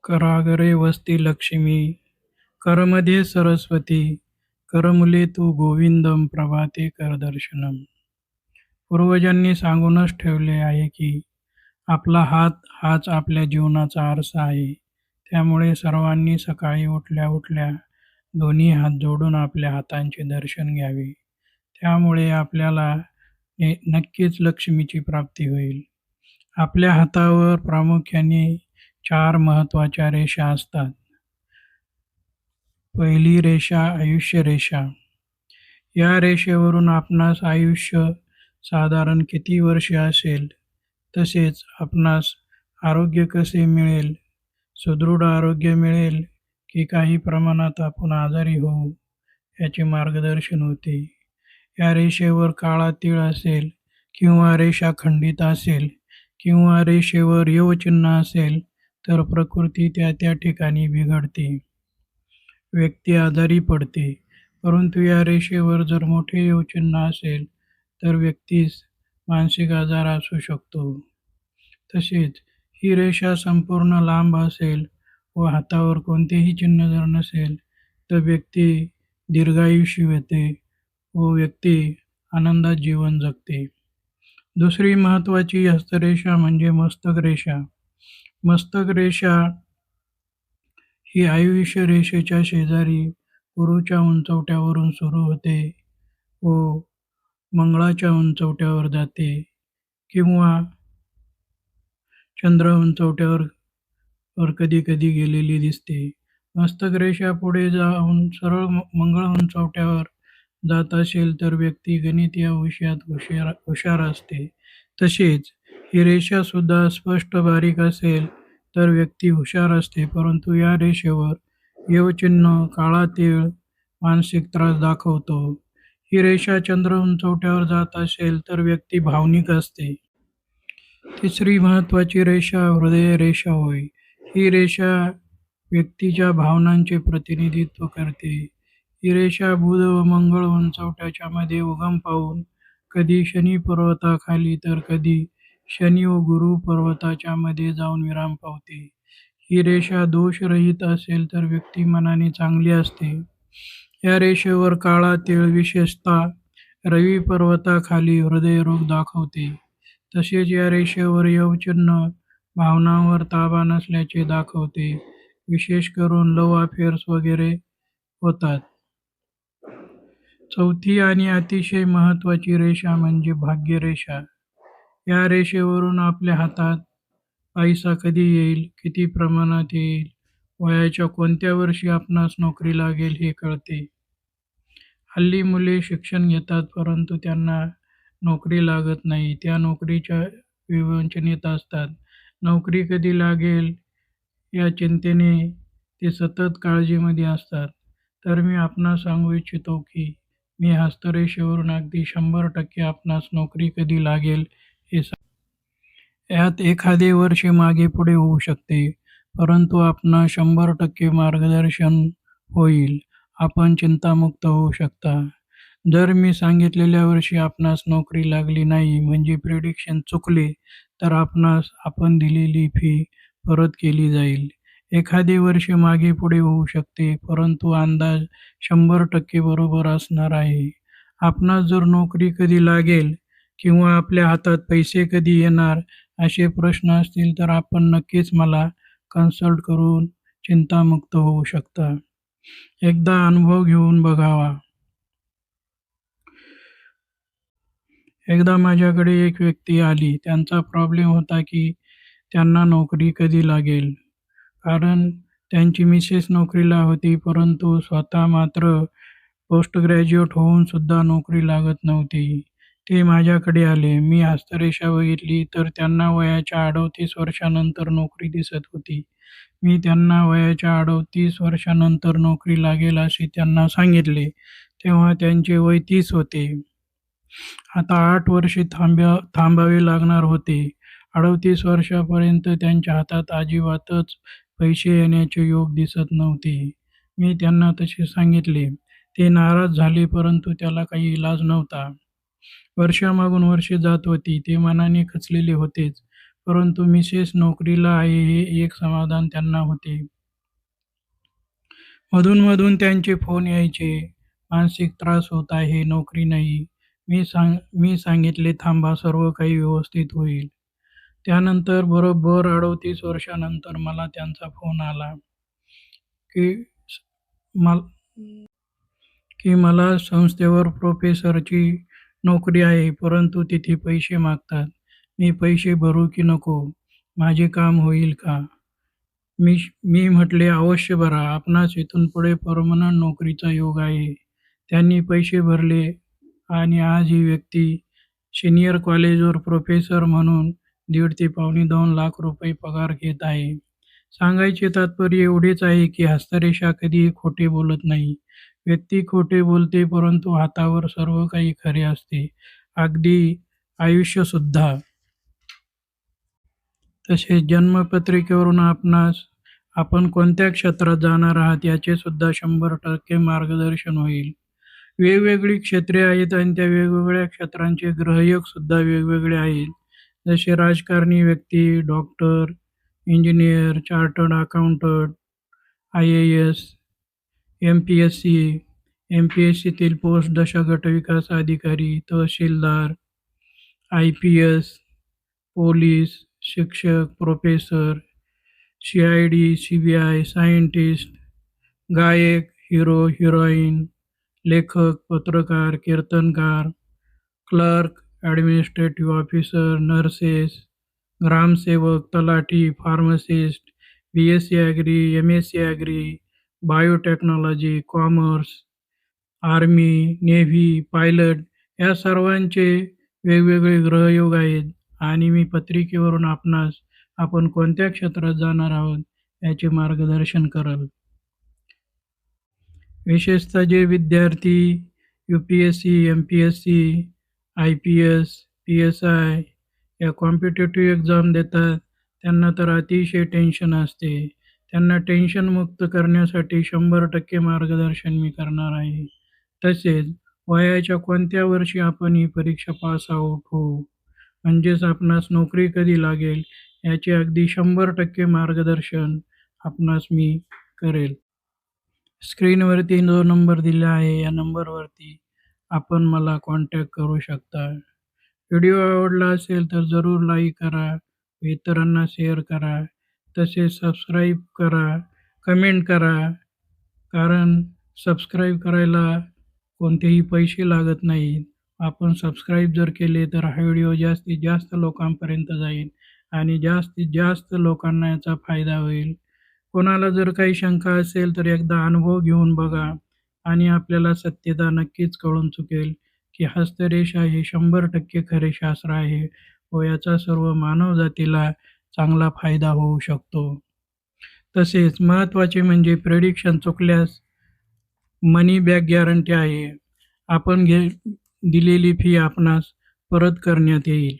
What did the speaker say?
करागरे वसती लक्ष्मी, करमध्ये सरस्वती, करमुले तू गोविंदम प्रभाते कर दर्शनम. पूर्वजांनी सांगूनच ठेवले आहे की आपला हात हाच आपल्या जीवनाचा आरसा आहे. त्यामुळे सर्वांनी सकाळी उठल्या उठल्या दोन्ही हात जोडून आपल्या हातांचे दर्शन घ्यावे. त्यामुळे आपल्याला नक्कीच लक्ष्मीची प्राप्ती होईल. आपल्या हातावर प्रामुख्याने 4 महत्त्वाच्या रेषा असतात. पहिली रेषा आयुष्य रेषा. या रेषेवरून आपणास आयुष्य साधारण किती वर्षे असेल, तसेच आपणास आरोग्य कसे मिळेल, सुदृढ आरोग्य मिळेल की काही प्रमाणात आपण आजारी होऊ, याचे मार्गदर्शन होते. या रेषेवर काळा तीळ असेल किंवा रेषा खंडित असेल किंवा रेषेवर यवचिन्ह असेल तर प्रकृती त्या त्या ठिकाणी बिघडते. व्यक्ती आजारी पडते. परंतु या रेषेवर जर मोठे यवचिन्ह असेल तर व्यक्तीस मानसिक आजार असू शकतो. तसेच ही रेषा संपूर्ण लांब असेल व हातावर कोणतेही चिन्ह जर नसेल तर व्यक्ती दीर्घायुषी होते व व्यक्ती आनंदात जीवन जगते. दुसरी महत्त्वाची हस्तरेषा म्हणजे मस्तक रेषा. मस्तक रेषा ही आयुष्य रेषेच्या शेजारी गुरूच्या उंचवट्यावरून सुरू होते व मंगळाच्या उंचवट्यावर जाते किंवा चंद्र उंचवट्यावर कधी कधी गेलेली दिसते. मस्तक रेषा पुढे जाऊन सरळ मंगळ उंचवट्यावर जात असेल तर व्यक्ती गणित या विषयात हुशार असते. तसेच ही रेषा सुद्धा स्पष्ट बारीक असेल तर व्यक्ती हुशार असते. परंतु या रेषेवर यवचिन्ह, काळा तीळ मानसिक त्रास दाखवतो. ही रेषा चंद्र उंचवट्यावर जात असेल तर व्यक्ती भावनिक असते. तिसरी महत्त्वाची रेषा हृदय रेषा होय. ही रेषा व्यक्तीच्या भावनांचे प्रतिनिधित्व करते. ही रेषा बुध व मंगळ उंचवट्याच्या मध्ये उगम पावून कधी शनी पर्वताखाली तर कधी शनी व गुरु पर्वताच्या मध्ये जाऊन विराम पावते. ही रेषा दोषरहित असेल तर व्यक्ती मनाने चांगली असते. या रेषेवर काळा तीळ विशेषतः रवी पर्वताखाली हृदयरोग दाखवते. तसेच या रेषेवर यवचिन्ह भावनांवर ताबा नसल्याचे दाखवते. विशेष करून लव्ह अफेअर्स वगैरे होतात. चौथी आणि अतिशय महत्त्वाची रेषा म्हणजे भाग्यरेषा. या रेषेवरून आपल्या हातात पैसा कधी येईल, किती प्रमाणात येईल, वयाच्या कोणत्या वर्षी आपणास नोकरी लागेल हे कळते. हल्ली मुले शिक्षण घेतात परंतु त्यांना नोकरी लागत नाही. त्या नोकरीच्या विवंचनेत असतात. नोकरी कधी लागेल या चिंतेने ते सतत काळजीमध्ये असतात. तर मी आपणास सांगू इच्छितो की मी हस्तरेषेवरून अगदी 100% आपणास नोकरी कधी लागेल हे यात एखादे वर्ष मागे पुढे होऊ शकते, परंतु आपणास 100% मार्गदर्शन होईल. आपण चिंतामुक्त होऊ शकता. जर मी सांगितलेल्या वर्षी आपणास नोकरी लागली नाही म्हणजे प्रिडिक्शन चुकले तर आपण दिलेली फी परत केली जाईल. एखादे वर्ष मागे पुढे होऊ शकते, परंतु अंदाज 100% बरोबर असणार आहे. आपणास जर नोकरी कधी लागेल किंवा आपल्या हातात पैसे कधी येणार असे प्रश्न असतील तर आपण नक्कीच मला कन्सल्ट करून चिंतामुक्त होऊ शकता. एकदा अनुभव घेऊन बघावा. एकदा माझ्याकडे एक व्यक्ती आली. त्यांचा प्रॉब्लेम होता की त्यांना नोकरी कधी लागेल. कारण त्यांची मिसेस नोकरीला होती परंतु स्वतः मात्र पोस्ट ग्रॅज्युएट होऊन सुद्धा नोकरी लागत नव्हती. ते माझ्याकडे आले. मी हस्तरेषा बघितली तर त्यांना वयाच्या 38 वर्षानंतर नोकरी दिसत होती. मी त्यांना वयाच्या 38 वर्षानंतर नोकरी लागेल असे त्यांना सांगितले. तेव्हा त्यांचे वय 30 होते. आता 8 वर्षे थांबावे लागणार होते. 38 वर्षापर्यंत त्यांच्या हातात अजिबातच पैसे येण्याचे योग दिसत नव्हते. मी त्यांना तसे सांगितले. ते नाराज झाले परंतु त्याला काही इलाज नव्हता. वर्षामागून वर्षे जात होती. ते मनाने खचलेले होतेच. परंतु मिसेस नोकरीला आहे हे एक समाधान त्यांना होते. मधून-मधून त्यांचे फोन यायचे. मानसिक त्रास होत आहे, नोकरी नाही. मी सांगितले, थांबा, सर्व काही व्यवस्थित होईल. त्यानंतर बरोबर 38 वर्षानंतर मला त्यांचा फोन आला, की मल की मला संस्थेवर प्रोफेसरची नोकरी आहे, परंतु तिथे पैसे मागतात. मी पैसे भरू की नको? माझे काम होईल का? मी म्हटले, अवश्य भरा. आपणास इथून पुढे पर्मनंट नोकरीचा योग आहे. त्यांनी पैसे भरले आणि आज ही व्यक्ती सीनियर कॉलेजवर प्रोफेसर म्हणून 1.5 ते पावणे 2 लाख रुपये पगार घेत आहे. सांगायचे तात्पर्य एवढेच आहे, की हस्तरेषा कधीही खोटे बोलत नाही. व्यक्ती खोटे बोलते, परंतु हातावर सर्व काही खरे असते, अगदी आयुष्यसुद्धा. तसेच जन्मपत्रिकेवरून आपण कोणत्या क्षेत्रात जाणार आहात याचे सुद्धा 100% मार्गदर्शन होईल. वेगवेगळी क्षेत्रे आहेत आणि त्या वेगवेगळ्या क्षेत्रांचे ग्रहयोग सुद्धा वेगवेगळे आहेत. जसे राजकारणी व्यक्ती, doctor, engineer, chartered accountant, IAS, MPSC, MPSCतील पोस्ट दशा गटविकास अधिकारी, तहसीलदार, IPS, पोलीस, शिक्षक, प्रोफेसर, CID, CBI, सायंटिस्ट, गायक, हिरो, हिरोईन, लेखक, पत्रकार, कीर्तनकार, क्लर्क, ॲडमिनिस्ट्रेटिव्ह ऑफिसर, नर्सेस, ग्रामसेवक, तलाठी, pharmacist, BSc agri, MSc agri, biotechnology, commerce, army, navy, pilot या सर्वांचे वेगवेगळे ग्रहयोग आहेत आणि मी पत्रिकेवरून आपण कोणत्या क्षेत्रात जाणार आहोत याचे मार्गदर्शन कराल. विशेषतः जे विद्यार्थी UPSC, MPSC, IPS, PSI या कॉम्पिटिटिव्ह एक्झाम देतात, त्यांना तर अतिशय टेन्शन असते. त्यांना टेन्शनमुक्त करण्यासाठी 100% मार्गदर्शन मी करणार आहे. तसेच वयाच्या कोणत्या वर्षी आपण ही परीक्षा पास आउट होऊ, म्हणजेच आपणास नोकरी कधी लागेल याचे अगदी 100% मार्गदर्शन आपणास मी करेल. स्क्रीनवरती जो नंबर दिला आहे, या नंबरवरती आपण मला कॉन्टॅक्ट करू शकता. व्हिडिओ आवडला असेल तर जरूर लाईक करा, इतरांना शेअर करा, तसेच सबस्क्राईब करा, कमेंट करा. कारण सबस्क्राईब करायला कोणतेही पैसे लागत नाहीत. आपण सबस्क्राईब जर केले तर हा व्हिडिओ जास्तीत जास्त लोकांपर्यंत जाईल आणि जास्तीत जास्त लोकांना याचा फायदा होईल. कोणाला जर काही शंका असेल तर एकदा अनुभव घेऊन बघा आणि आपल्याला सत्यता नक्कीच कळून चुकेल, की हस्तरेषा हे 100% खरे शास्त्र आहे व याचा सर्व मानवजातीला चांगला फायदा होऊ शकतो. तसेच महत्त्वाचे म्हणजे प्रेडिक्शन चुकल्यास मनी बॅक गॅरंटी आहे. आपण दिलेली फी आपणास परत करण्यात येईल.